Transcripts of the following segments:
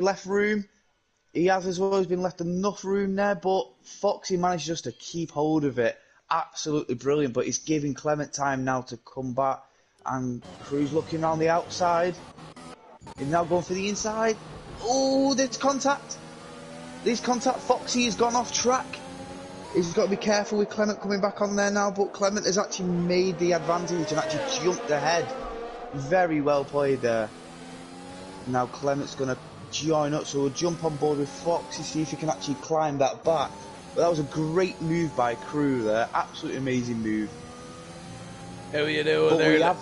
left room. He has as well. He's been left enough room there, but Foxy managed just to keep hold of it. Absolutely brilliant, but he's giving Clement time now to come back. And Crew's looking around the outside. He's now going for the inside. Oh, there's contact. There's contact. Foxy has gone off track. He's got to be careful with Clement coming back on there now, but Clement has actually made the advantage and actually jumped ahead. Very well played there. Now Clement's going to join up, so we'll jump on board with Foxy, see if he can actually climb that back. But that was a great move by Crew there. Absolutely amazing move. How are you doing there?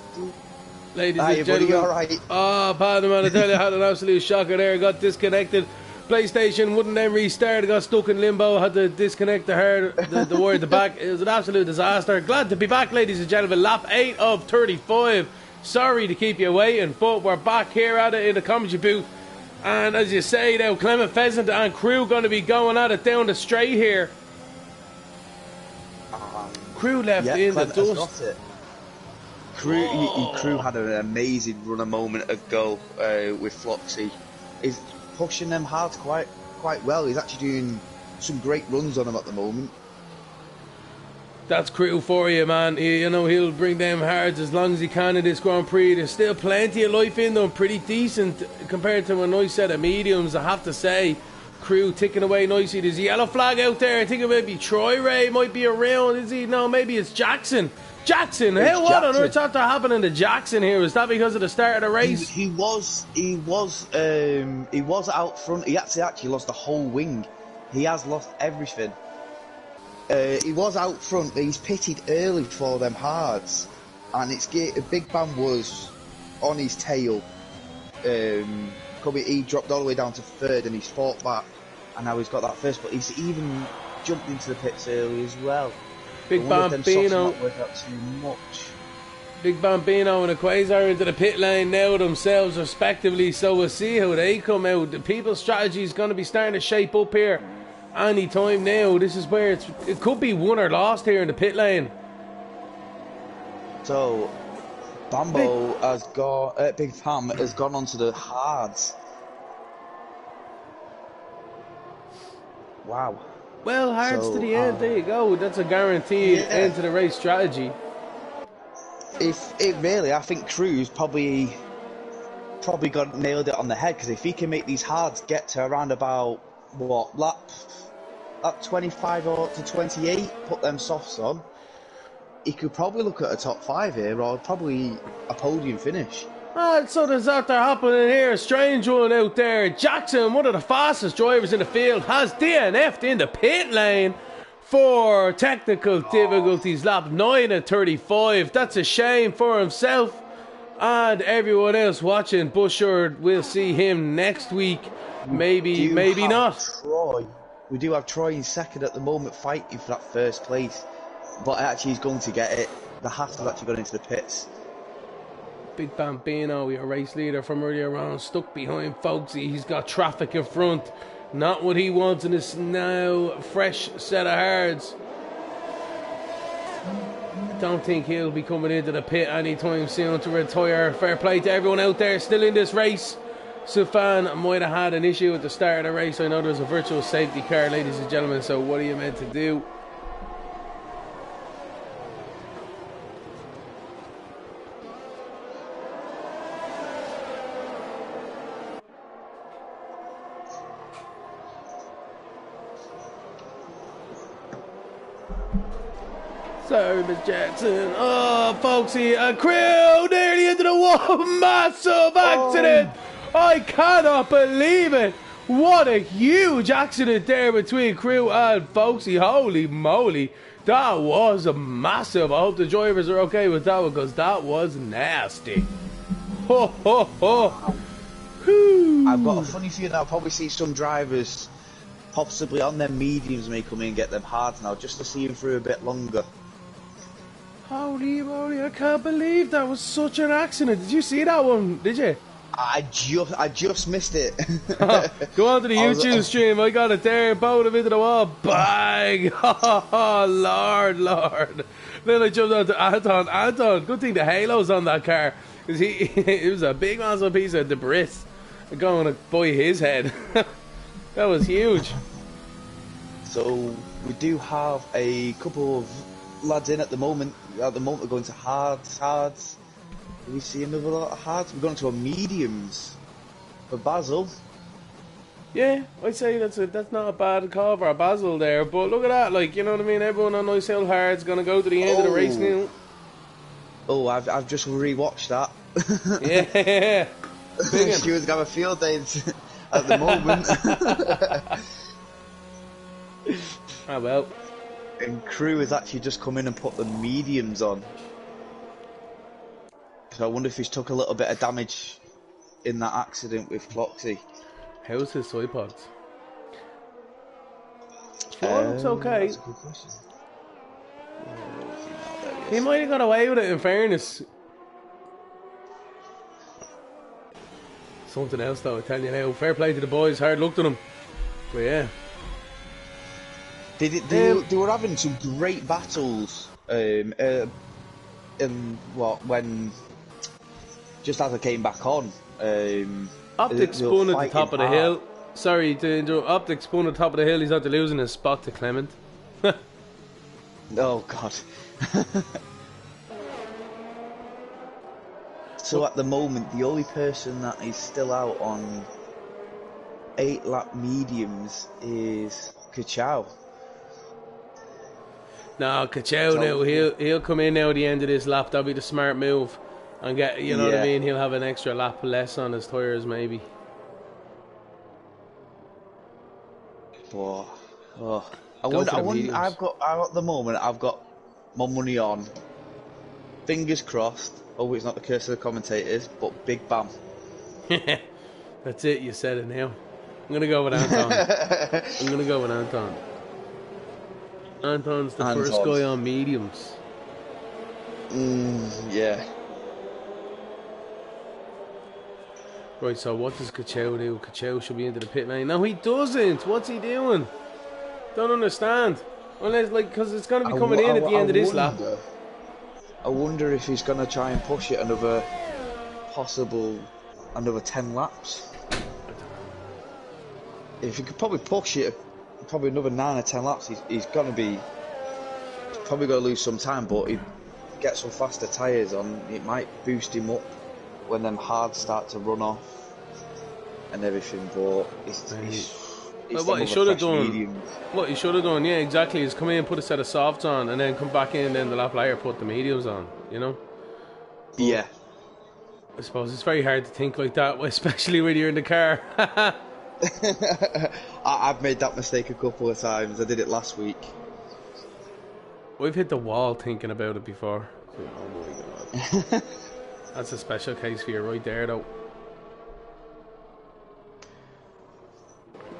Ladies and gentlemen. Buddy, all right? Oh, pardon man, I tell you, I had an absolute shocker there. Got disconnected. PlayStation wouldn't then restart. Got stuck in limbo. Had to disconnect the wire at the back. It was an absolute disaster. Glad to be back, ladies and gentlemen. Lap 8 of 35. Sorry to keep you waiting, but we're back here at it in the commentary booth. And as you say now, Clement Pheasant and Crew going to be going at it down the straight here. Crew left in Clement the dust. Crew had an amazing run a moment ago with Foxy. He's pushing them hard quite well. He's actually doing some great runs on them at the moment. That's Crew for you, man. You know, he'll bring them hard as long as he can in this Grand Prix. There's still plenty of life in them. Pretty decent compared to a nice set of mediums, I have to say. Crew ticking away nicely. There's a yellow flag out there. I think it might be Troy Ray. Might be around. Is he? No, maybe it's Jackson. Jackson. Hey, what on earth's after happening to Jackson here? Was that because of the start of the race? He was out front. He actually lost the whole wing. He has lost everything. He was out front, but he's pitted early for them hards, and Big Bam was on his tail. He dropped all the way down to third, and he's fought back, and now he's got that first. But he's even jumped into the pits early as well. Big Bambino. Big Bambino and a Quasar into the pit lane now themselves, respectively. So we'll see how they come out. The people's strategy is going to be starting to shape up here. Any time now. This is where it could be won or lost here in the pit lane. So Bambo has got Big Pam has gone onto the hards. Wow. Well, hards to the end. There you go. That's a guaranteed end to the race strategy. I think Crew's probably nailed it on the head, because if he can make these hards get to around about lap 25 or to 28, put them softs on, he could probably look at a top 5 here, or probably a podium finish. So there's that there happening here. A strange one out there. Jackson, one of the fastest drivers in the field, has DNF'd in the pit lane for technical difficulties. Lap 9 at 35. That's a shame for himself and everyone else watching. But sure, we'll see him next week. Maybe not. Troy. We do have Troy in second at the moment, fighting for that first place. But actually, he's going to get it. The Haas has actually gone into the pits. Big Bambino, your race leader from earlier on, stuck behind Folksy. He's got traffic in front. Not what he wants in this now fresh set of hards. I don't think he'll be coming into the pit anytime soon to retire. Fair play to everyone out there still in this race. Sufan might have had an issue at the start of the race. I know there's a virtual safety car, ladies and gentlemen, so what are you meant to do? Sorry, Miss Jackson. Oh, folksy, a Crew nearly into the wall. Massive accident. I cannot believe it. What a huge accident there between Crew and Folksy. Holy moly. That was a massive. I hope the drivers are okay with that one, because that was nasty. Ho, ho, ho. Whew. I've got a funny feeling I'll probably see some drivers possibly on their mediums may come in and get them hards now, just to see them through a bit longer. Holy moly, I can't believe that was such an accident. Did you see that one? Did you? I just missed it. Go on to the YouTube stream. I got it there. Bowed him into the wall. Bang! Oh, Lord. Then I jumped on to Anton. Good thing the halo's on that car, because it was a big massive piece of debris. going by his head. That was huge. So we do have a couple of lads in at the moment. At the moment, we're going to hards. Do we see another lot of hards? We're going to a mediums for Basil. Yeah, I'd say that's not a bad call for a Basil there. But look at that, like, you know what I mean? Everyone on Nice Hill Hard's going to go to the end of the race now. Oh, I've just rewatched that. Yeah. She was got a field day at the moment. Ah, well. And Crew has actually just come in and put the mediums on. So I wonder if he's took a little bit of damage in that accident with Floxy. How's his soy pods? Floor looks okay. That's a good question. He might have got away with it, in fairness. Something else though, I tell you now. Fair play to the boys, hard luck to them. But yeah. They were having some great battles. When just as I came back on. Optic spun at the top of the hill. Sorry to interrupt. Optic spun at the top of the hill. He's after losing his spot to Clement. Oh God. So at the moment, the only person that is still out on 8-lap mediums is Kachow. No, Kachow now, he'll come in now at the end of this lap. That'll be the smart move. And get, you know what I mean, he'll have an extra lap less on his tyres maybe. But, I wonder, at the moment, I've got my money on, fingers crossed, it's not the curse of the commentators, but Big Bam. That's it, you said it now. I'm going to go with Anton. Anton's the first guy on mediums. Yeah. Right, so what does Kachow do? Kachow should be into the pit lane. No, he doesn't. What's he doing? Don't understand. Unless, like, because it's going to be coming in at the end of this lap. I wonder if he's going to try and push it another 10 laps. If he could probably push it probably another 9 or 10 laps, he's probably going to lose some time, but he gets some faster tyres on, it might boost him up when them hards start to run off and everything. But what he should have done, yeah, exactly, is come in, put a set of softs on, and then come back in, and then the lap later put the mediums on, you know? Yeah. I suppose it's very hard to think like that, especially when you're in the car. I've made that mistake a couple of times. I did it last week. We've hit the wall thinking about it before. Oh my God. That's a special case for you right there, though.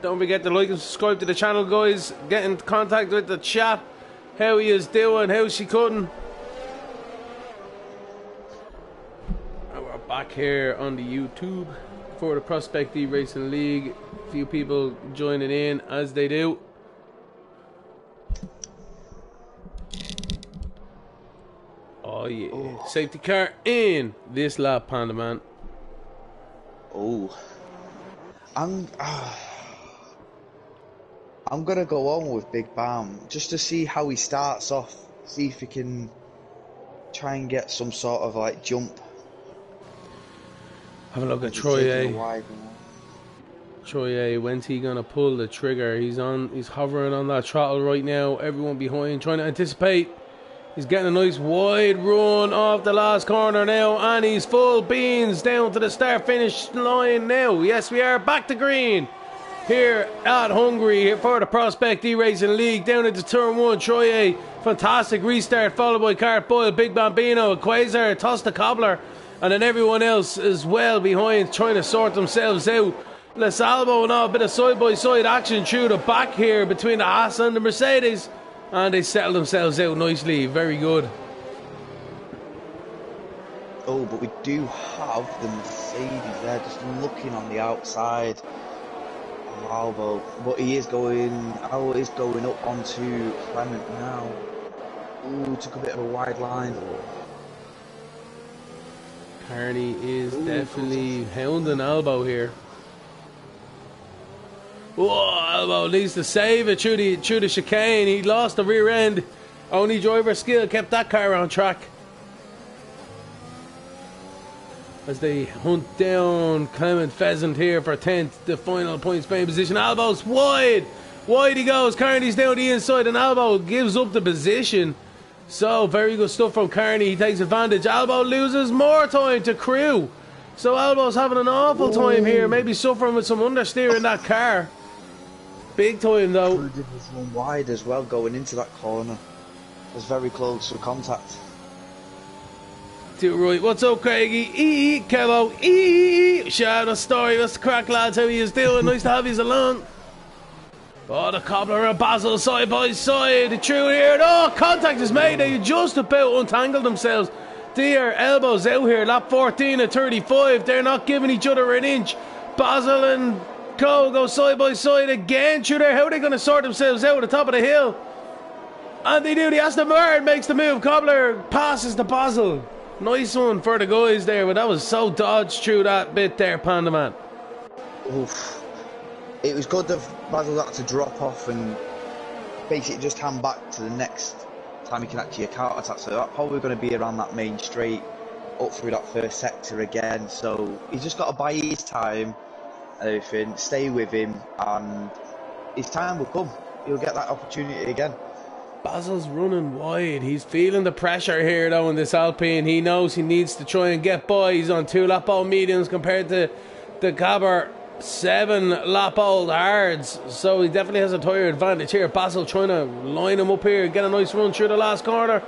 Don't forget to like and subscribe to the channel, guys. Get in contact with the chat. How he is doing, how she couldn't. And we're back here on the YouTube for the Prospect eRacing League. A few people joining in as they do. Oh yeah, safety car in this lap, Panda Man. I'm gonna go on with Big Bam just to see how he starts off. See if he can try and get some sort of like jump. Have a look at Troy A. Troy A. When's he gonna pull the trigger? He's hovering on that throttle right now. Everyone behind trying to anticipate. He's getting a nice wide run off the last corner now, and he's full beans down to the start-finish line now. Yes, we are back to green here at Hungary here for the Prospect eRacing League. Down into turn 1, Troy A. Fantastic restart, followed by Cart Boyle, Big Bambino, Quasar, Toss the Cobbler, and then everyone else as well behind trying to sort themselves out. Les Albo and a bit of side-by-side action through the back here between the Haas and the Mercedes. And they settle themselves out nicely. Very good. Oh, but we do have the Mercedes there just looking on the outside. Albo. But he is going up onto Clement now. Ooh, took a bit of a wide line. Carney is definitely hounding Albo here. Whoa, Elbow needs to save it through the chicane. He lost the rear end. Only driver skill kept that car on track. As they hunt down Clement Pheasant here for 10th, the final point Spain position. Albo's wide. Wide he goes. Carney's down the inside and Albo gives up the position. So, very good stuff from Carney. He takes advantage. Albo loses more time to Crew. So, Albo's having an awful time here. Maybe suffering with some understeer in that car. Big time, though. Crew did this one wide as well going into that corner. It was very close for contact. To right. What's up, Craigie? Kevo. Share the story. What's the crack, lads? How you doing? Nice to have you along. Oh, the Cobbler and Basil side by side. Through here. Oh, contact is made. They just about untangled themselves. Their elbows out here. Lap 14 at 35. They're not giving each other an inch. Basil and Co go side by side again. Through there. How are they going to sort themselves out at the top of the hill? And they do. The Aston Martin makes the move. Cobbler passes to Basil. Nice one for the guys there, but that was so dodged through that bit there, Panda Man. Oof. It was good that Basil had to drop off and basically just hand back to the next time he can actually counter attack. So that's probably going to be around that main straight, up through that first sector again. So he's just got to buy his time and everything, stay with him, and his time will come. He'll get that opportunity again. Basil's running wide. He's feeling the pressure here though in this Alpine. He knows he needs to try and get by. He's on 2 lap old mediums compared to the Gabber 7 lap old hards. So he definitely has a tyre advantage here. Basil trying to line him up here, get a nice run through the last corner.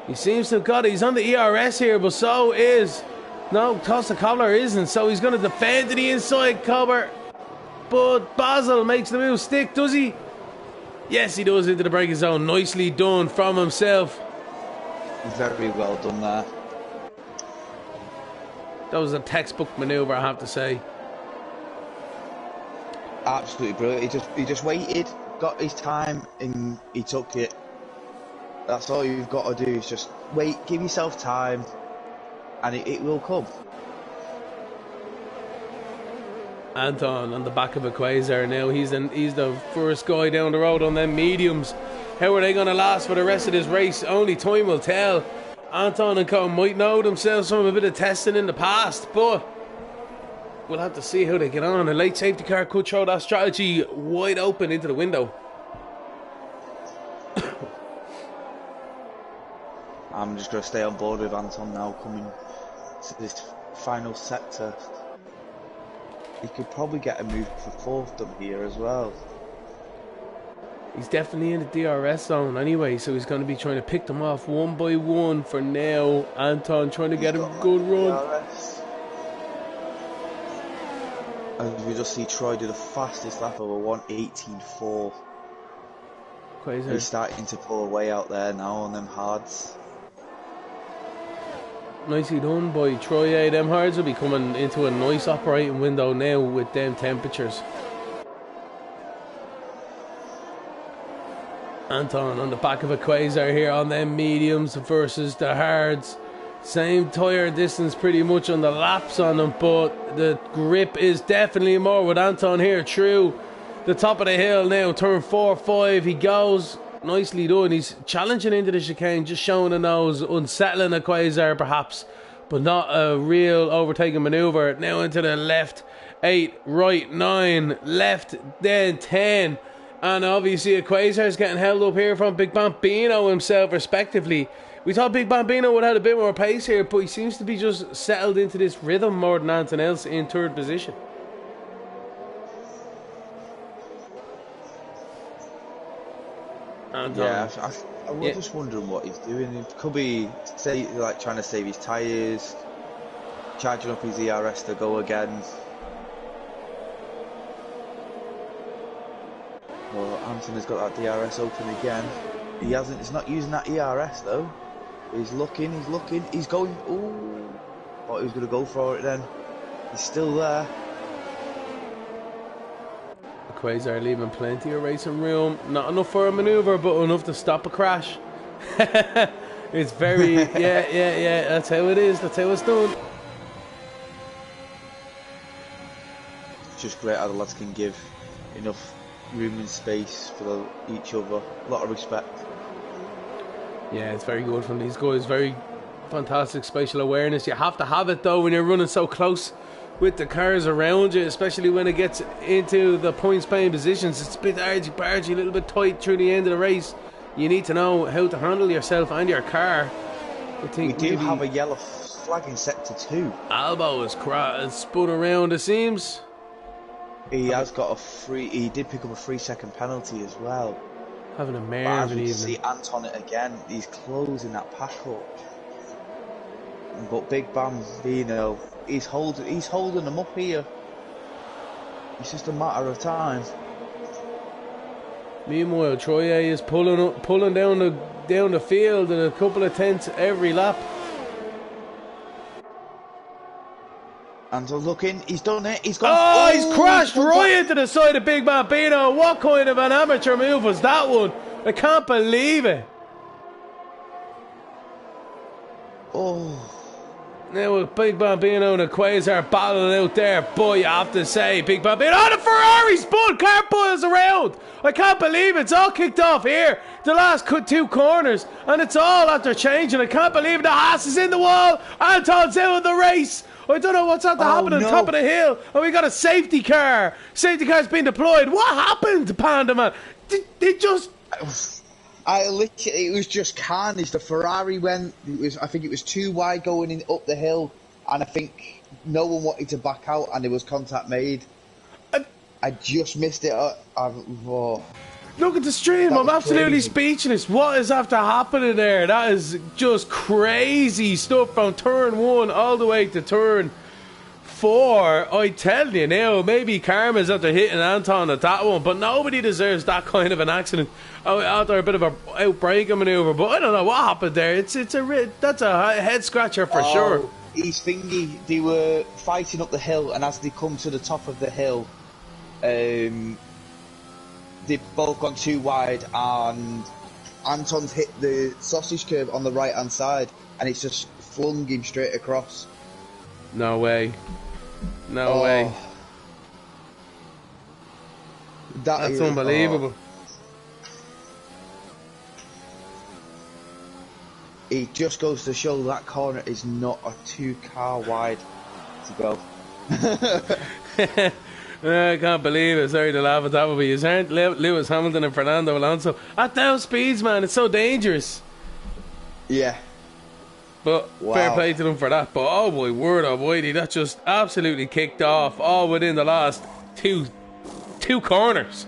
He seems to have got it. He's on the ERS here, but so is... No, Costa Cobbler isn't. So he's going to defend to the inside, Cobbler. But Basil makes the move stick, does he? Yes, he does, into the braking zone. Nicely done from himself. Very well done there. That was a textbook manoeuvre, I have to say. Absolutely brilliant. He just waited, got his time, and he took it. That's all you've got to do, is just wait, give yourself time, and it will come. Anton on the back of a Quasar now. He's the first guy down the road on them mediums. How are they going to last for the rest of this race? Only time will tell. Anton and Co might know themselves from a bit of testing in the past, but we'll have to see how they get on. A late safety car could throw that strategy wide open into the window. I'm just going to stay on board with Anton now, coming to this final sector. He could probably get a move for 4th here as well. He's definitely in the DRS zone anyway, so he's going to be trying to pick them off one by one for now. Anton trying to get a good run. DRS. As we just see Troy do the fastest lap of a 1:18.4. He's starting to pull away out there now on them hards. Nicely done by Troy. Them hards will be coming into a nice operating window now with them temperatures. Anton on the back of a Quasar here on them mediums versus the hards. Same tyre distance pretty much on the laps on them, but the grip is definitely more with Anton here through the top of the hill now. Turn 4-5, he goes. Nicely done. He's challenging into the chicane, just showing the nose, unsettling a Quasar perhaps, but not a real overtaking manoeuvre. Now into the left 8, right 9, left then 10, and obviously a Quasar is getting held up here from Big Bambino himself respectively. We thought Big Bambino would have had a bit more pace here, but he seems to be just settled into this rhythm more than anything else in 3rd position. Yeah, I was just wondering what he's doing. He could be trying to save his tyres, charging up his ERS to go again. Well, Anton has got that DRS open again. He hasn't. He's not using that ERS though. He's looking. He's going. Ooh, thought he was going to go for it then. He's still there. Quasar leaving plenty of racing room. Not enough for a manoeuvre, but enough to stop a crash. It's very... yeah. That's how it is. That's how it's done. It's just great how the lads can give enough room and space for each other. A lot of respect. Yeah, it's very good from these guys. Very fantastic spatial awareness. You have to have it though when you're running so close with the cars around you, especially when it gets into the points paying positions. It's a bit argy-bargy, a little bit tight through the end of the race. You need to know how to handle yourself and your car. I think we do have a yellow flag in sector 2. Albo is spun around, it seems. He has got a free. He did pick up a 3-second penalty as well. Having a mare of an evening. See Anton it again. He's closing that pack up. But Big Bambino, he's holding them up here. It's just a matter of time. Meanwhile, Troye is pulling down the field at a couple of tenths every lap. Anton's looking, he's done it, he's gone. Oh, he's crashed right into the side of Big Bambino. What kind of an amateur move was that one? I can't believe it. Oh. Now with Big Bambino and the Quasar battling out there, boy, you have to say, Big Bambino. Oh, the Ferrari spun, car boils around. I can't believe it. It's all kicked off here. The last 2 corners, and it's all after changing. I can't believe the Haas is in the wall. Anton's out of the race. I don't know what's had to happen on top of the hill. And we got a safety car. Safety car's been deployed. What happened to Panda Man? They just... It was just carnage. The Ferrari went. I think it was too wide going up the hill, and I think no one wanted to back out, and there was contact made. I just missed it. Look at the stream. I'm absolutely crazy. speechless. What is after happening there? That is just crazy stuff from turn 1 all the way to turn 4. I tell you now, maybe karma's after hitting Anton at that one, but nobody deserves that kind of an accident. After a bit of a outbreaking manoeuvre, but I don't know what happened there. That's a head scratcher for sure. He's thingy. They were fighting up the hill, and as they come to the top of the hill, they've both gone too wide, and Anton's hit the sausage curve on the right hand side, and it's just flung him straight across. No way. No way. That's unbelievable. It just goes to show that corner is not a 2-car wide to go. I can't believe it. Sorry to laugh at that, but you aren't Lewis Hamilton and Fernando Alonso at those speeds, man. It's so dangerous. Yeah. But fair play to them for that. But oh my word, oh boy, that just absolutely kicked off all within the last two corners.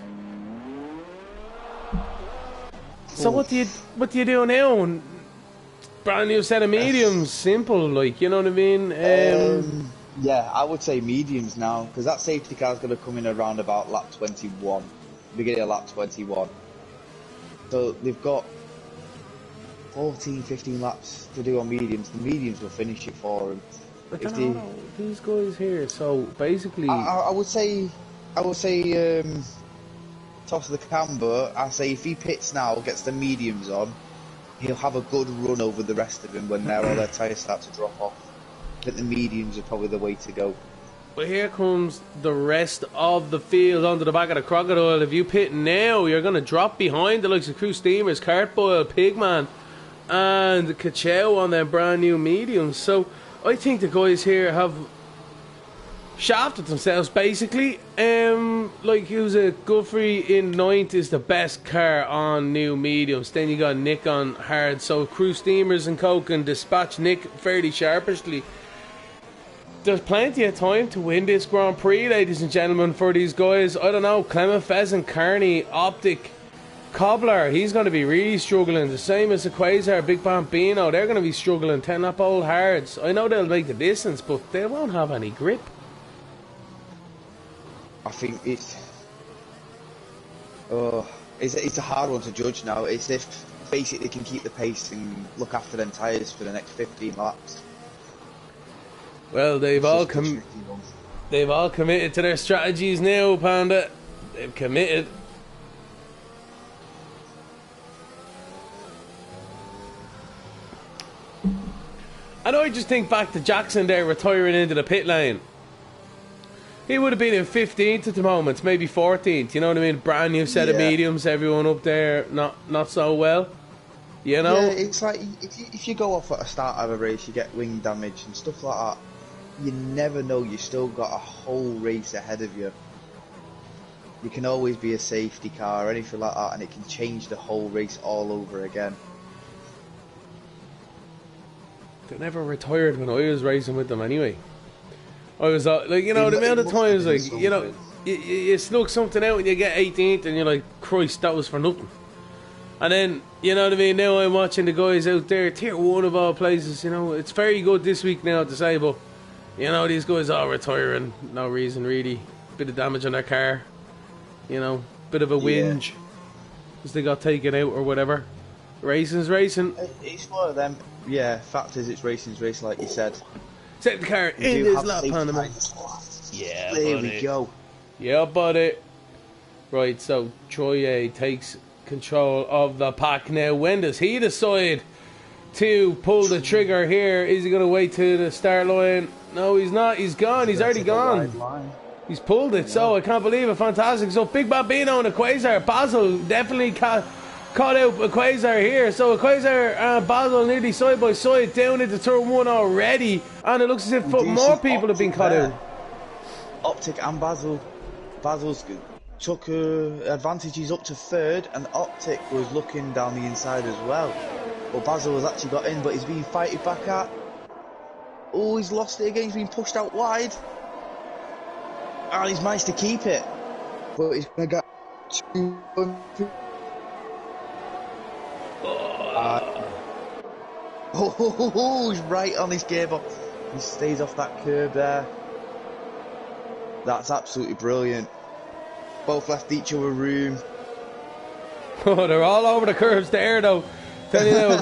So what do you do now? Brand new set of mediums, simple, like, you know what I mean? Yeah, I would say mediums now, because that safety car is going to come in around about lap 21, beginning of lap 21. So they've got 14, 15 laps to do on mediums. The mediums will finish it for them. I don't know, these guys here, so basically... I would say, toss of the camber, I say if he pits now, gets the mediums on, he'll have a good run over the rest of them when all their tyres start to drop off. I think the mediums are probably the way to go. But here comes the rest of the field onto the back of the Crocodile. If you pit now, you're going to drop behind the likes of Crew Steamers, Cartboil, Pigman, and Kachow on their brand new mediums. So I think the guys here have shafted themselves basically. Like Usa Guthrie in 9th is the best car on new mediums. Then you got Nick on hard. So Crew Steamers and Co can dispatch Nick fairly sharpishly. There's plenty of time to win this Grand Prix, ladies and gentlemen, for these guys. I don't know, Clement, Pheasant, Carney, Optic, Cobbler, he's going to be really struggling. The same as the Quasar, Big Bambino, they're going to be struggling. 10 up old hards. I know they'll make the distance, but they won't have any grip. I think it's a hard one to judge now. It's if basically they can keep the pace and look after them tyres for the next 15 laps. Well, they've all committed to their strategies now, Panda. They've committed. And I just think back to Jackson there retiring into the pit lane. He would have been in 15th at the moment, maybe 14th. You know what I mean? Brand new set of mediums, everyone up there, not so well. You know? Yeah, it's like if you go off at the start of a race, you get wing damage and stuff like that. You never know. You still got a whole race ahead of you. You can always be a safety car or anything like that, and it can change the whole race all over again. They never retired when I was racing with them anyway. I was like, you know, the amount of times, like, you know, you snuck something out and you get 18th and you're like, Christ, that was for nothing. And then, you know what I mean, now I'm watching the guys out there, tier 1 of all places, you know, it's very good this week now to say, but, you know, these guys are retiring, no reason really, bit of damage on their car, you know, bit of a whinge, because they got taken out or whatever. Racing's racing. It's one of them, fact is it's racing's racing, like you said. Set the car in this lap, Panama. Yeah, there we go. Yeah, buddy. Right, so Troye takes control of the pack now. When does he decide to pull the trigger here? Is he going to wait to the start line? No, he's not. He's gone. He's already gone. He's pulled it, so I can't believe it. Fantastic. So Big Bambino and a Quasar. Basil definitely caught out a Quasar here. So a Quasar and Basil nearly side by side down into turn 1 already. And it looks as if more people have been caught out. Optic and Basil. Basil's took advantages up to 3rd, and Optic was looking down the inside as well. But Basil has actually got in, but he's being fighted back at. Oh, he's lost it again. He's been pushed out wide. And he's managed to keep it. But he's going to get 2 he's right on his gearbox. He stays off that curb there. That's absolutely brilliant. Both left each other room. Oh, they're all over the curves there, though. Tell you now,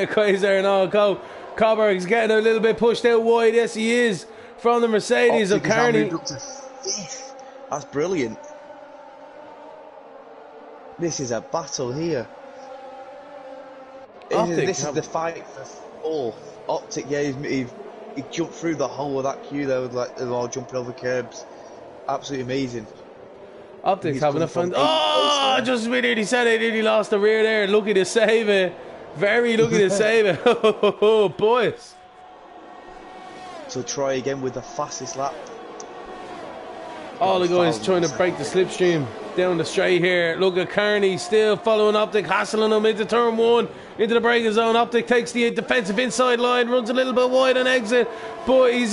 Quasar and all go. Coburg's getting a little bit pushed out wide. Yes, he is. From the Mercedes of Carney. Up to 5th. That's brilliant. This is a battle here. This is the fight for 4th. Optic, yeah, he jumped through the whole of that queue there, with like they're all jumping over curbs. Absolutely amazing. Optic's having a fun. Oh, just we nearly said it, nearly lost the rear there. Lucky to save it. Very lucky to save it. Oh, boys. So Troy again with the fastest lap. All the guys trying to break the slipstream down the straight here. Look at Carney still following Optic, hassling him into turn 1, into the braking zone. Optic takes the defensive inside line, runs a little bit wide on exit. But he's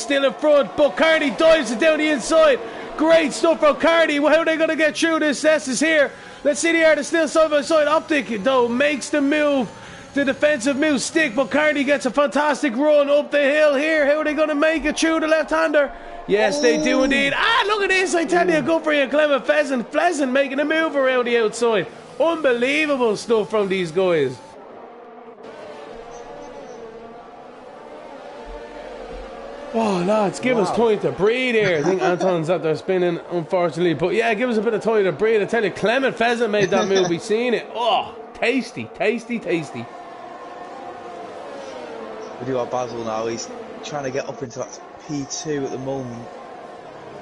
still in front. But Carney dives it down the inside. Great stuff from Carney. How are they going to get through this? S is here. Let's see the are still side by side. Optic, though, makes the move. The defensive move stick, but Carney gets a fantastic run up the hill here. How are they going to make it through the left-hander? Yes, they do indeed. Ah, look at this. I tell you, good for you, Clement Pleasant making a move around the outside. Unbelievable stuff from these guys. Oh, lads, give us time to breathe here. I think Anton's out there spinning, unfortunately. But yeah, give us a bit of time to breathe. I tell you, Clement Pheasant made that move. We've seen it. Oh, tasty, tasty, tasty. We do our Basil now. He's trying to get up into that P2 at the moment.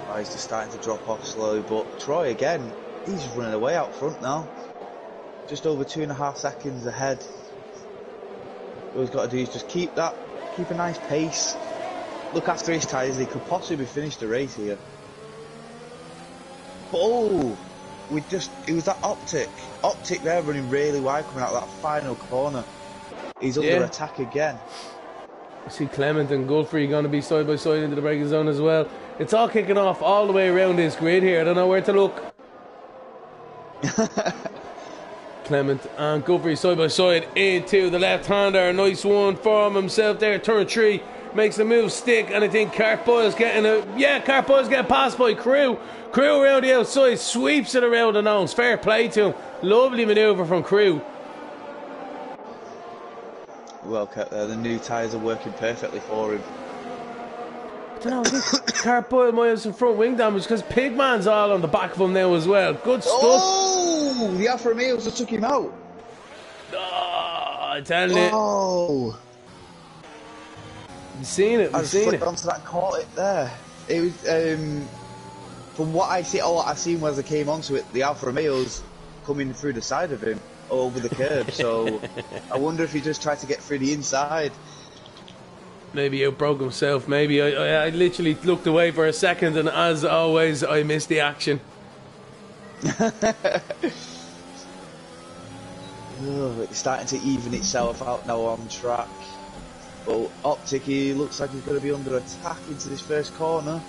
Oh, he's just starting to drop off slowly. But Troy again, he's running away out front now. Just over 2.5 seconds ahead. All he's got to do is just keep a nice pace. Look after his tyres, he could possibly finish the race here. Oh, it was that Optic there running really wide coming out of that final corner. He's under attack again. I see Clement and Godfrey going to be side by side into the braking zone as well. It's all kicking off all the way around this grid here. I don't know where to look. Clement and Godfrey side by side into the left-hander. Nice one from himself there. Turn 3. Makes the move stick, and I think Cartboyle's getting passed by Crew. Crew around the outside, sweeps it around the nose. Fair play to him. Lovely manoeuvre from Crew. Well kept there. The new tyres are working perfectly for him. I don't know, I think Cartboyle might have some front wing damage because Pigman's all on the back of him now as well. Good stuff. Oh, the Alfa Romeos just took him out. Oh, I tell you. Oh. You've seen it, I just flicked onto that, caught it there. It was from what I see. All I seen as I came onto it, the Alfa Romeo's coming through the side of him over the curb. So I wonder if he just tried to get through the inside. Maybe he outbroke himself. Maybe I literally looked away for a second, and as always, I missed the action. Oh, it's starting to even itself out now on track. But Optic, he looks like he's going to be under attack into this first corner.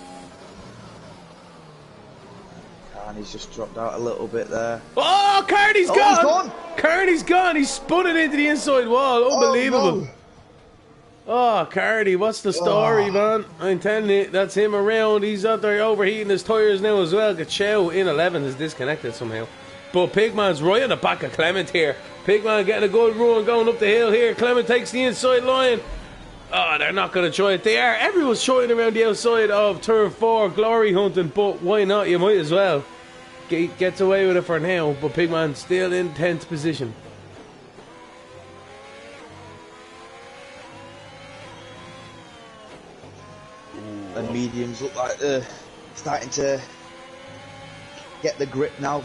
And he's just dropped out a little bit there. Oh, Carney's gone! He's gone! Carney's gone! He's spun it into the inside wall. Unbelievable. Oh, no. Oh, Carney, what's the story, man? I'm telling you, that's him around. He's out there overheating his tyres now as well. Gachow in 11 is disconnected somehow. But Pigman's right on the back of Clement here. Pigman getting a good run going up the hill here. Clement takes the inside line. Oh, they're not going to try it. They are. Everyone's trying around the outside of turn 4, glory hunting, but why not? You might as well. Gets away with it for now, but Pigman still in 10th position. And mediums look like they're starting to get the grip now.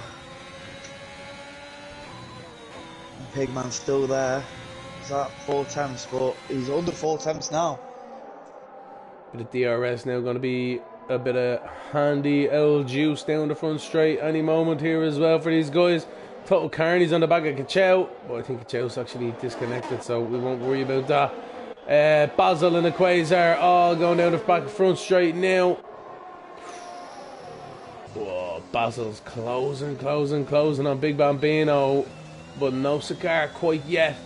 Pigman's still there. He's at 4 tenths, but he's under 4 tenths now. Bit of DRS now, going to be a bit of handy old juice down the front straight any moment here as well for these guys. Total Carney's on the back of Gachow, but I think Gachow's actually disconnected, so we won't worry about that. Basil and the Quasar all going down the back of front straight now. Whoa, Basil's closing on Big Bambino, but no cigar quite yet.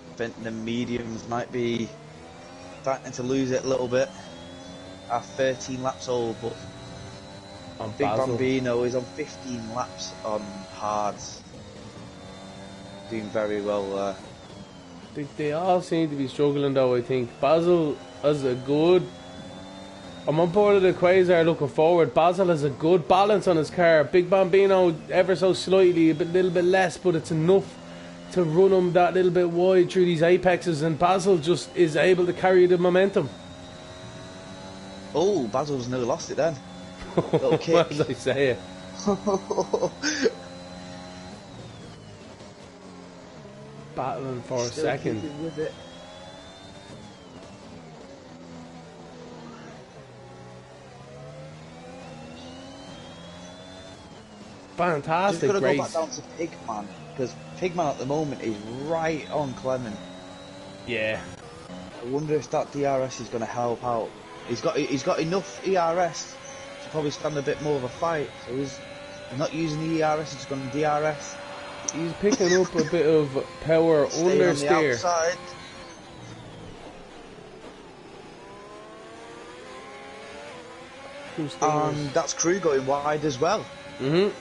I think the mediums might be starting to lose it a little bit. Are 13 laps old, but Big Bambino is on 15 laps on hards. Doing very well there. They all seem to be struggling though, I think. Basil has a good... I'm on board with the Quasar looking forward. Basil has a good balance on his car. Big Bambino ever so slightly, a little bit less, but it's enough to run him that little bit wide through these apexes, and Basil just is able to carry the momentum. Oh, Basil's nearly lost it then. Little kick. What did I say it? Battling for Still a second. with it. Fantastic Just gotta race. go back down to Pigman, because Pigman at the moment is right on Clement. Yeah. I wonder if that DRS is going to help out. He's got enough ERS to probably stand a bit more of a fight. So he's not using the ERS, he's going to DRS. He's picking up a bit of power understeer. Outside. And that's Crew going wide as well. He's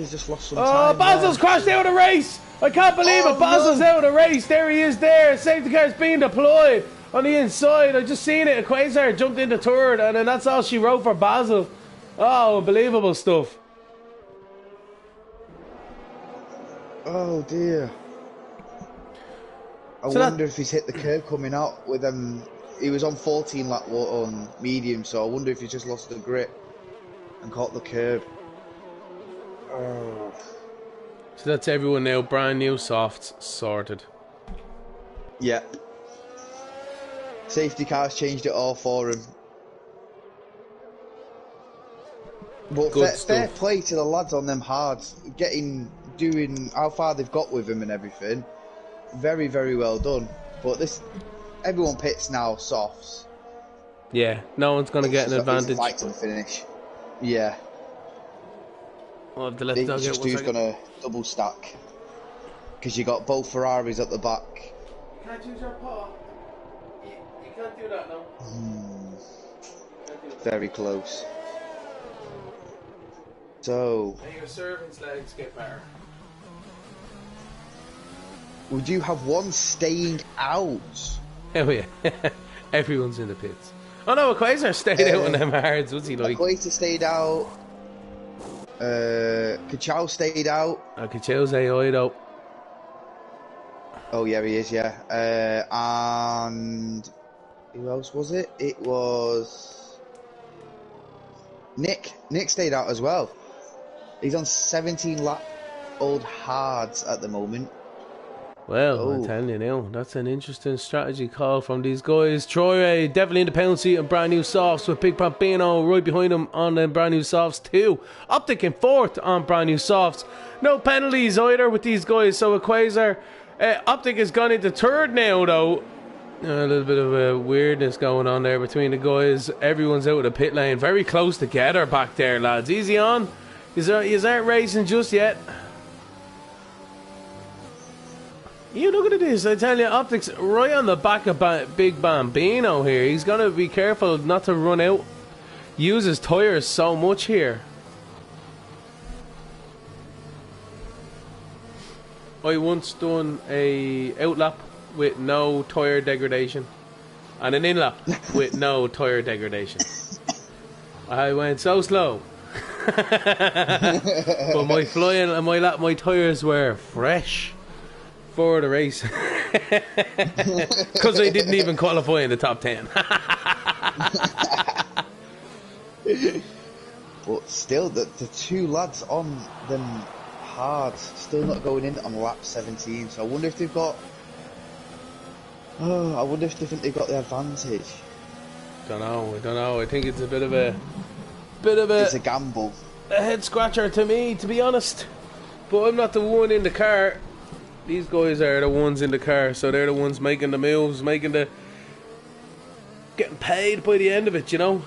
just lost some time. Oh, Basil's crashed out of the race! I can't believe it. Basil's out of the race. There he is there. Safety car's being deployed on the inside. I just seen it. A Quasar jumped into third, and then that's all she wrote for Basil. Oh, unbelievable stuff. Oh dear. I wonder if he's hit the curb coming out with him. He was on 14 lap on medium, so I wonder if he's just lost the grip and caught the curb. Oh. So that's everyone now. Brand new softs sorted. Yeah. Safety cars changed it all for him. But fair play to the lads on them hards, doing how far they've got with him and everything. Very, very well done. But everyone pits now softs. Yeah, no one's gonna get an advantage. It's a fight to the finish. Yeah. We'll have to let Doug just who's gonna double stack, because you got both Ferraris at the back. Can't use your paw. You can't do that now. Very close. So, your servant's legs get better. would you have one staying out? Oh yeah, everyone's in the pits. Oh no, Quasar stayed out on them hards. What's he like? Quasar stayed out. Gachow stayed out. Gachow's AI'd out. Oh yeah, he is. Yeah, and who else was it? It was Nick. Nick stayed out as well. He's on 17 lap old hards at the moment. Well, I'm telling you now, that's an interesting strategy call from these guys. Troy definitely in the penalty and brand new softs with Big Bambino right behind him on the brand new softs too. Optic in fourth on brand new softs. No penalties either with these guys, so a Quasar. Optic has gone into third now though. A little bit of weirdness going on there between the guys. Everyone's out of the pit lane. Very close together back there, lads. Easy on. You aren't racing just yet. You look at this, I tell you, Optics right on the back of Big Bambino here. He's got to be careful not to run out. Use his tyres so much here. I once done a outlap with no tyre degradation and an inlap with no tyre degradation. I went so slow. But my flying and my tyres were fresh for the race because I didn't even qualify in the top 10. But still, the two lads on them hards still not going in on lap 17. So I wonder if they've got. Oh, I wonder if they think they've got the advantage. I don't know. I think it's a bit of a. It's a gamble. A head scratcher to me, to be honest. But I'm not the one in the car. These guys are the ones in the car, so they're the ones making the moves, getting paid by the end of it, you know?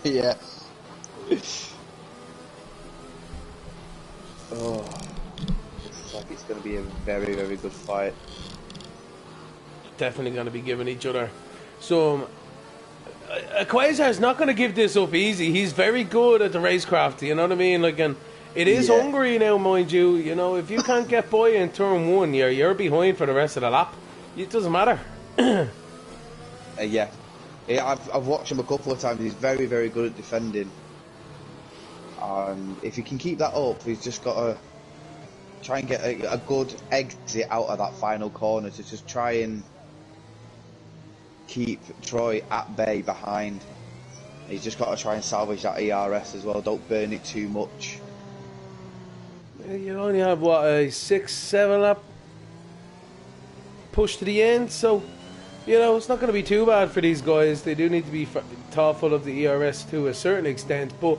Yeah. Oh, looks like it's going to be a very, very good fight. Definitely going to be giving each other some. Quasar's not going to give this up easy. He's very good at the racecraft, you know what I mean? Like, and it is Hungary now, mind you. You know, if you can't get by in turn one, you're behind for the rest of the lap. It doesn't matter. Yeah, I've watched him a couple of times. He's very, very good at defending. And if he can keep that up, he's just got to try and get a good exit out of that final corner to just try and keep Troy at bay behind. He's just got to try and salvage that ERS as well. Don't burn it too much. You only have, what, a 6-7 lap push to the end, so, you know, it's not going to be too bad for these guys. They do need to be thoughtful of the ERS to a certain extent, but,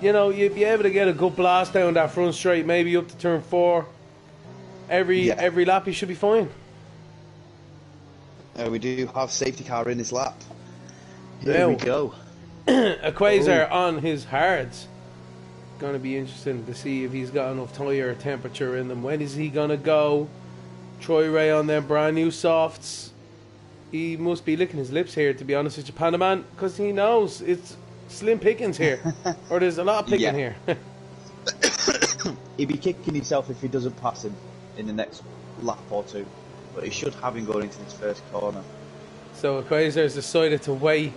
you know, you'd be able to get a good blast down that front straight, maybe up to turn 4. Every lap you should be fine. We do have safety car in his lap. Here we go. A Quasar on his hards. Going to be interesting to see if he's got enough tyre temperature in them. When is he going to go? Troy Ray on them brand new softs. He must be licking his lips here, to be honest with you, Panaman, because he knows it's slim pickings here. Or there's a lot of picking here. He'd be kicking himself if he doesn't pass him in the next lap or two. But he should have him going into this first corner. So Quasar's decided to wait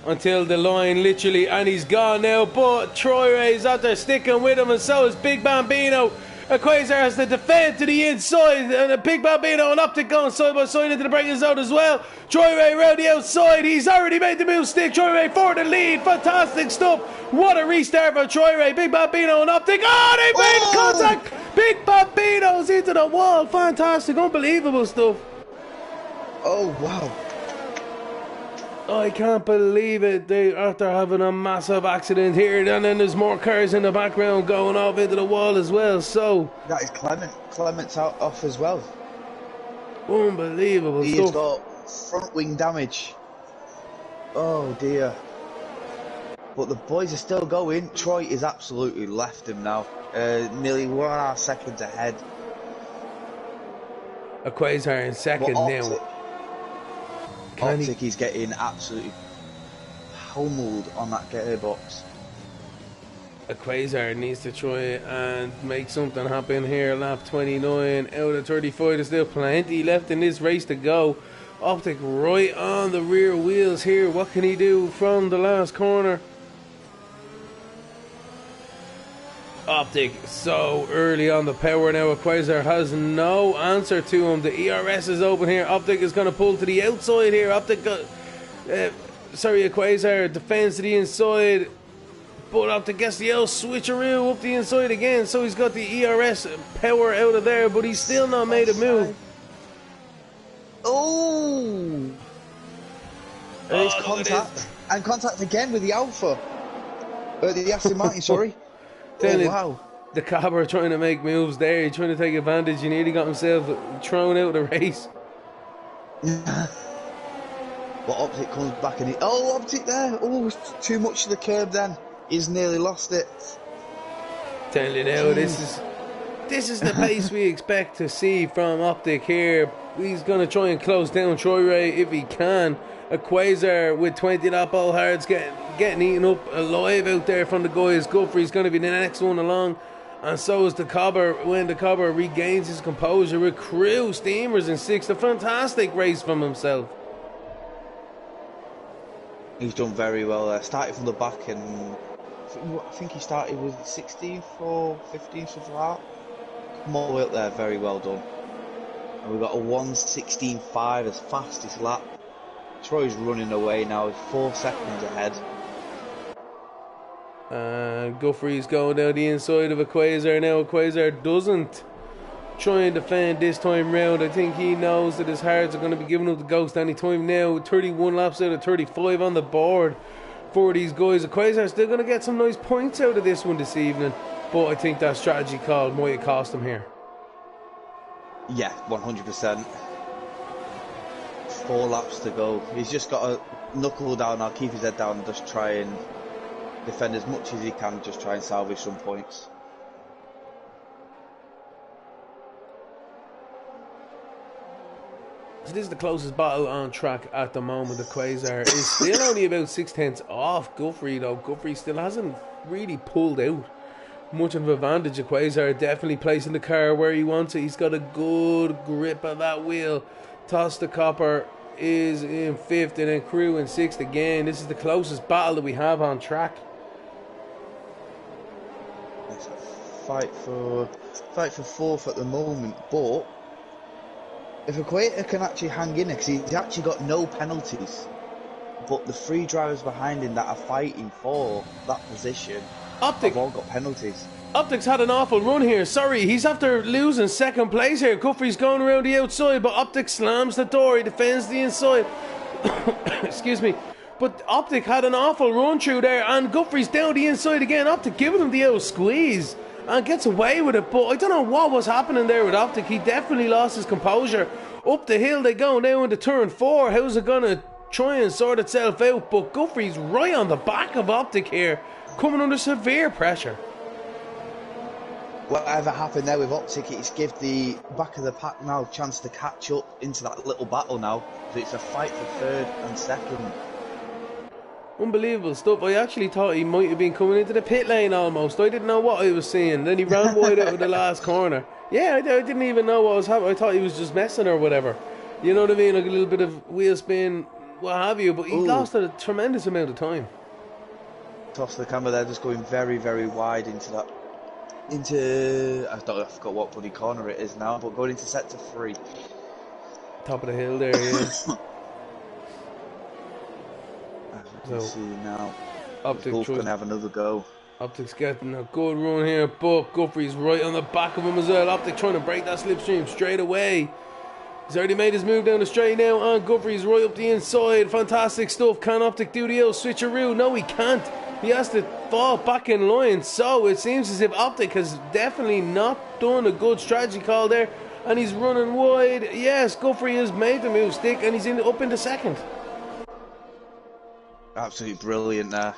until the line literally, and he's gone now, but Troy Ray's out there sticking with him, and so is Big Bambino. Quasar has to defend to the inside, and a Big Bambino and Optic going side by side into the braking zone as well. Troy Ray round the outside, he's already made the move stick. Troy Ray for the lead, fantastic stuff. What a restart for Troy Ray. Big Bambino and Optic, oh, they made contact. Big Bambino's into the wall, fantastic, unbelievable stuff. Oh wow. I can't believe it. They after having a massive accident here, and then there's more cars in the background going off into the wall as well. So that is Clement. Clement's out off as well. Unbelievable stuff. He's got front wing damage. Oh dear. But the boys are still going. Troy is absolutely left him now. Nearly 1.5 seconds ahead. A Quasar in second now. Optic, he's getting absolutely pummeled on that gearbox. A Quasar needs to try and make something happen here. Lap 29 out of 35. There's still plenty left in this race to go. Optic right on the rear wheels here. What can he do from the last corner? Optic so early on the power now. Quasar has no answer to him. The ERS is open here. Optic is going to pull to the outside here. Optic got... Quasar defends to the inside. But Optic gets the L switcheroo up the inside again. So he's got the ERS power out of there. But he's still not made a move. Oh! There's contact. And contact again with the Alpha. The Aston Martin, sorry. Wow. The Cabra trying to make moves there. He's trying to take advantage. He nearly got himself thrown out of the race. But Optic comes back and Optic there. Oh, too much to the curb then. He's nearly lost it. Tell you now, this is the pace we expect to see from Optic here. He's going to try and close down Troy Ray if he can. A Quasar with 20 lap all hards getting eaten up alive out there from the guys. Guthrie's going to be the next one along, and so is the Cobber when the Cobber regains his composure with Crew Steamers in 6th. A fantastic race from himself. He's done very well there. Started from the back, and I think he started with 16th or 15th, something like that. Come all the way up there, very well done. And we've got a 1:16.5 as fastest lap. Troy's running away now, he's 4 seconds ahead. Guthrie's going down the inside of a Quasar now. A Quasar doesn't try and defend this time round. I think he knows that his hearts are going to be giving up the ghost any time now. 31 laps out of 35 on the board for these guys. A Quasar still going to get some nice points out of this one this evening, but I think that strategy call might have cost him here. Yeah, 100%. 4 laps to go. He's just got to knuckle down now, keep his head down and just try and defend as much as he can, just try and salvage some points. So this is the closest battle on track at the moment. The Quasar is still only about 6/10 off Guthrie though. Guthrie still hasn't really pulled out much of an advantage. The Quasar definitely placing the car where he wants it. He's got a good grip of that wheel. Toss the Copper is in 5th and then Crew in 6th again. This is the closest battle that we have on track. It's a fight for 4th at the moment, but if Equator can actually hang in there, because he's actually got no penalties, but the 3 drivers behind him that are fighting for that position have all got penalties. Optic's had an awful run here. Sorry, he's after losing 2nd place here. Guthrie's going around the outside, but Optic slams the door. He defends the inside. Excuse me. But Optic had an awful run through there, and Guthrie's down the inside again. Optic giving him the old squeeze and gets away with it. But I don't know what was happening there with Optic. He definitely lost his composure. Up the hill they go now into turn 4. How's it going to try and sort itself out? But Guthrie's right on the back of Optic here, coming under severe pressure. Whatever happened there with Optic, it's give the back of the pack now a chance to catch up into that little battle now. So it's a fight for 3rd and 2nd. Unbelievable stuff. I actually thought he might have been coming into the pit lane almost. I didn't know what I was seeing. Then he ran wide out of the last corner. Yeah, I didn't even know what was happening. I thought he was just messing or whatever. You know what I mean? Like a little bit of wheel spin, what have you. But he lost a tremendous amount of time. Toss the camera there, just going very, very wide into that. I forgot what bloody corner it is now, but going into sector 3. Top of the hill there, yeah. As you can see now, Optic's going to have another go. Optic's getting a good run here, but Guthrie's right on the back of him as well. Optic trying to break that slipstream straight away. He's already made his move down the straight now, and Guthrie's right up the inside. Fantastic stuff. Can Optic do the old switcheroo? No, he can't. He has to fall back in line. So it seems as if Optic has definitely not done a good strategy call there, and he's running wide. Yes, Guthrie has made the move stick, and he's up into 2nd. Absolutely brilliant there.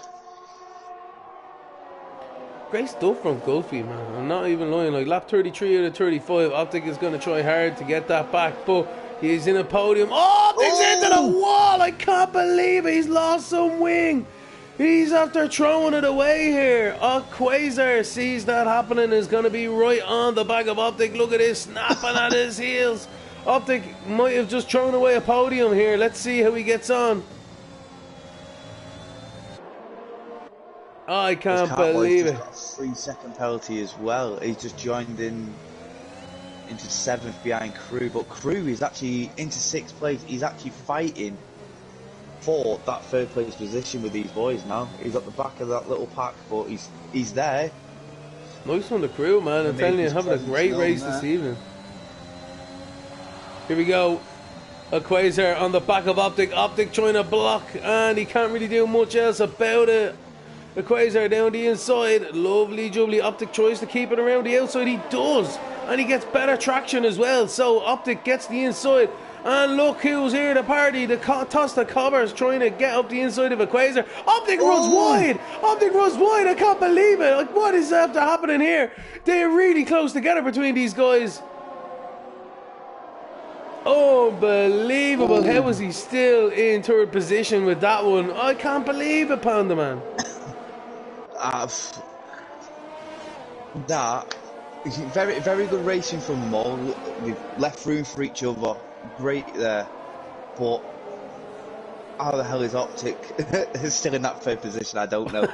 Great stuff from Guthrie, man. I'm not even lying. Like lap 33 out of 35, Optic is going to try hard to get that back, but he's in a podium. Oh, Optic's into the wall. I can't believe it. He's lost some wing. He's after throwing it away here. A Quasar sees that happening and is going to be right on the back of Optic. Look at this, snapping at his heels. Optic might have just thrown away a podium here. Let's see how he gets on. I This can't car boy's believe just it. got a 3-second penalty as well. He's just joined in into 7th behind Crew, but Crew is actually into 6th place. He's actually fighting for that 3rd place position with these boys now. He's at the back of that little pack, but he's there. Nice one, the Crew, man. I'm telling you, having a great race this evening. Here we go. A Quasar on the back of Optic. Optic trying to block, and he can't really do much else about it. The Quasar down the inside. Lovely jubbly. Optic tries to keep it around the outside. He does. And he gets better traction as well. So Optic gets the inside. And look who's here to party. The Tosta Cobbers trying to get up the inside of a Quasar. Optic runs wide. Optic runs wide. I can't believe it. Like, what is after happening here? They're really close together between these guys. Unbelievable. How was he still in 3rd position with that one? I can't believe it, Panda Man. That is very, very good racing from them all. They've left room for each other. Great there. But how the hell is Optic still in that 3rd position? I don't know.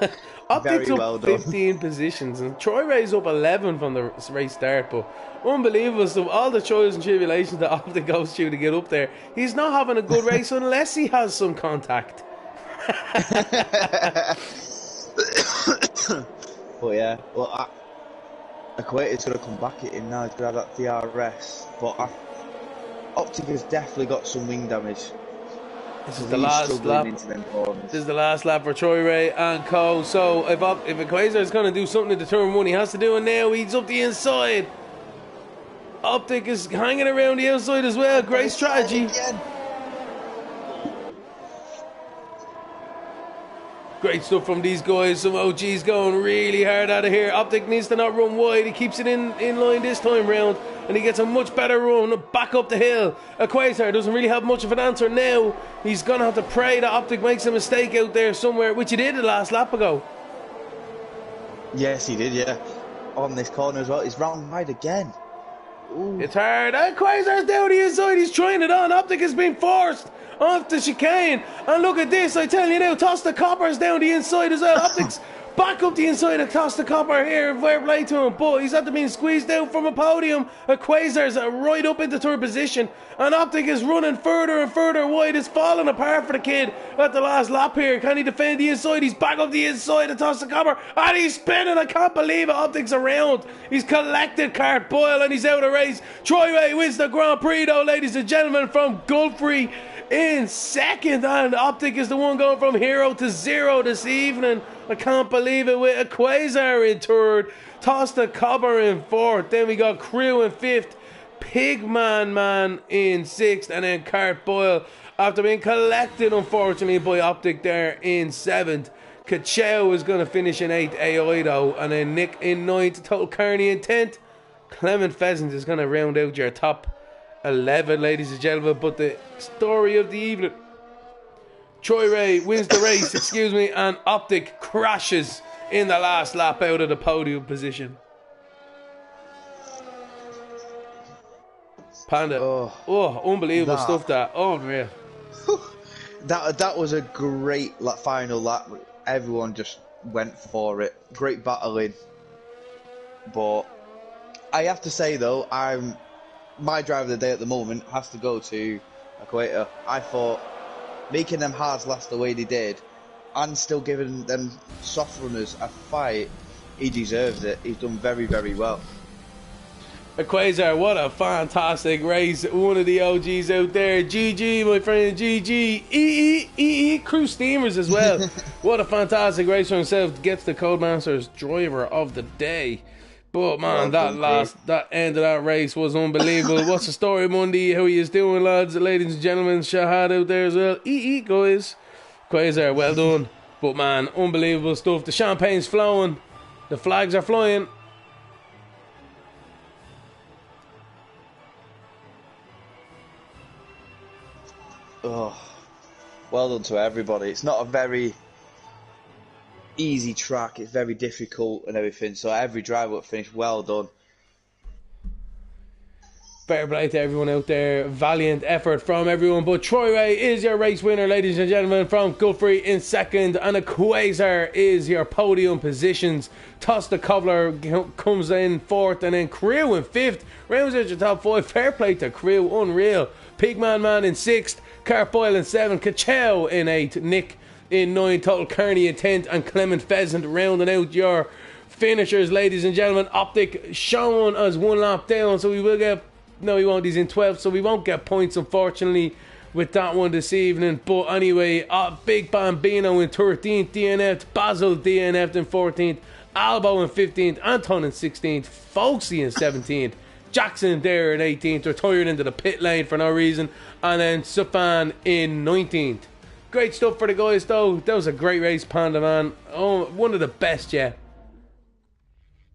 Optic's Very up well done. 15 positions, and Troy Ray's up 11 from the race start, but unbelievable stuff. All the trials and tribulations that Optic goes through to get up there. He's not having a good race unless he has some contact. But yeah, well, Equator's going to come back at him now. He's going to have that DRS. But Optic has definitely got some wing damage. This is the last lap. This is the last lap for Troy Ray and Co. So if Equator is going to do something to turn 1, he has to do it now. He's up the inside. Optic is hanging around the outside as well. Great strategy. Great stuff from these guys. Some OGs going really hard out of here. Optic needs to not run wide. He keeps it in line this time round, and he gets a much better run back up the hill. Quasar doesn't really have much of an answer now. He's going to have to pray that Optic makes a mistake out there somewhere, which he did the last lap ago. Yes, he did, yeah. On this corner as well. He's round wide again. Ooh. It's hard. Quasar's down the inside. He's trying it on. Optic has been forced off the chicane. And look at this. I tell you now, Tosta Copper's down the inside as well. Optic's back up the inside of Tosta Copper here. Fair play to him. But he's after being squeezed out from a podium. Quasar's right up into 3rd position. And Optic is running further and further wide. It's falling apart for the kid at the last lap here. Can he defend the inside? He's back up the inside of Tosta Copper. And he's spinning. I can't believe it. Optic's around. He's collected Cart Boyle and he's out of race. Troy Ray wins the Grand Prix though, ladies and gentlemen, from Gulfrey in 2nd. And Optic is the one going from 0 to 0 this evening. I can't believe it, with Quasar in 3rd. Tosta Copper in 4th. Then we got Crew in 5th. Pigman Man in 6th, and then Cart Boyle after being collected unfortunately by Optic there in 7th. Kachow is going to finish in 8th, AI though, and then Nick in 9th, Total Carney in 10th. Clement Pheasant is going to round out your top 11, ladies and gentlemen. But the story of the evening, Troy Ray wins the race, excuse me, and Optic crashes in the last lap out of the podium position. Panda. Unbelievable stuff that. Unreal. That was a great final lap. Everyone just went for it. Great battling. But I have to say though, my driver of the day at the moment has to go to Equator. I thought making them hards last the way they did and still giving them soft runners a fight, he deserves it. He's done very, very well. Quasar, what a fantastic race. One of the OGs out there. GG, my friend, GG. Crew Steamers as well. What a fantastic race for himself. Gets the Codemasters driver of the day. But man, that end of that race was unbelievable. What's the story, Monday? How he is doing, lads, ladies and gentlemen? Shahad out there as well. Guys. Quasar, well done. But man, unbelievable stuff. The champagne's flowing. The flags are flying. Oh, well done to everybody. It's not a very easy track. It's very difficult and everything. So every driver that finished, well done. Fair play to everyone out there. Valiant effort from everyone. But Troy Ray is your race winner, ladies and gentlemen, from Guthrie in second. And a Quasar is your podium positions. Tosta Cobbler comes in fourth. And then Crew in fifth. Rounds out your top five. Fair play to Crew. Unreal. Pigman Man in sixth. Carboyle in seventh. Kachow in eighth. Nick in ninth. Total Kearney in 10th. And Clement Pheasant rounding out your finishers, ladies and gentlemen. Optic shown as one lap down. So we will get... No, he won't. He's in 12th, so we won't get points, unfortunately, with that one this evening. But anyway, Big Bambino in 13th, DNF, Basil DNF in 14th, Albo in 15th, Anton in 16th, Folksy in 17th, Jackson there in 18th, retired into the pit lane for no reason, and then Sufan in 19th. Great stuff for the guys, though. That was a great race, Panda Man. Oh, one of the best yet.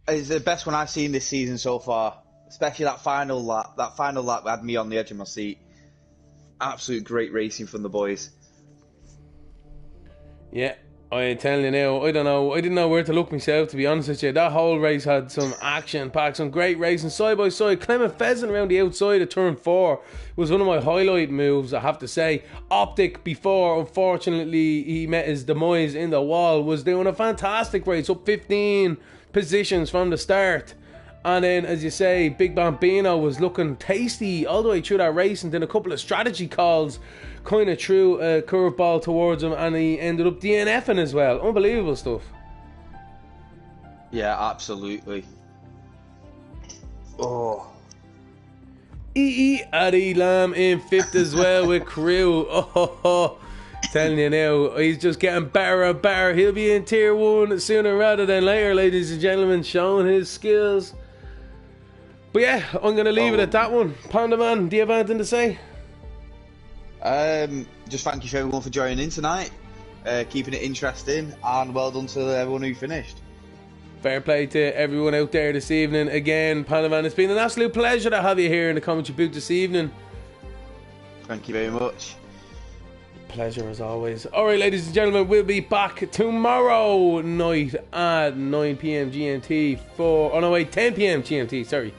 It's the best one I've seen this season so far. Especially that final lap. That final lap had me on the edge of my seat. Absolute great racing from the boys. Yeah, I tell you now, I don't know. I didn't know where to look myself, to be honest with you. That whole race had some action packed, some great racing side by side. Clement Pheasant around the outside of turn 4 was one of my highlight moves, I have to say. Optic, before unfortunately he met his demise in the wall, was doing a fantastic race, up 15 positions from the start. And then, as you say, Big Bambino was looking tasty all the way through that race, and then a couple of strategy calls kind of threw a curveball towards him, and he ended up DNFing as well. Unbelievable stuff. Yeah, absolutely. Oh. Addy Lamb in 5th as well with Crew. Oh, telling you now, he's just getting better and better. He'll be in tier 1 sooner rather than later, ladies and gentlemen, showing his skills. But yeah, I'm going to leave it at that one. Panda Man, do you have anything to say? Just thank you for everyone for joining in tonight, keeping it interesting, and well done to everyone who finished. Fair play to everyone out there this evening. Again, Panda Man, it's been an absolute pleasure to have you here in the commentary booth this evening. Thank you very much. Pleasure as always. Alright, ladies and gentlemen, we'll be back tomorrow night at 9 PM GMT for... Oh no, wait, 10 PM GMT, sorry.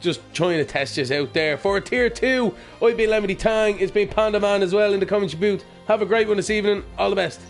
Just trying to test you out there. For Tier 2, I've been Lemony Tang. It's been Panda Man as well in the commentary booth. Have a great one this evening. All the best.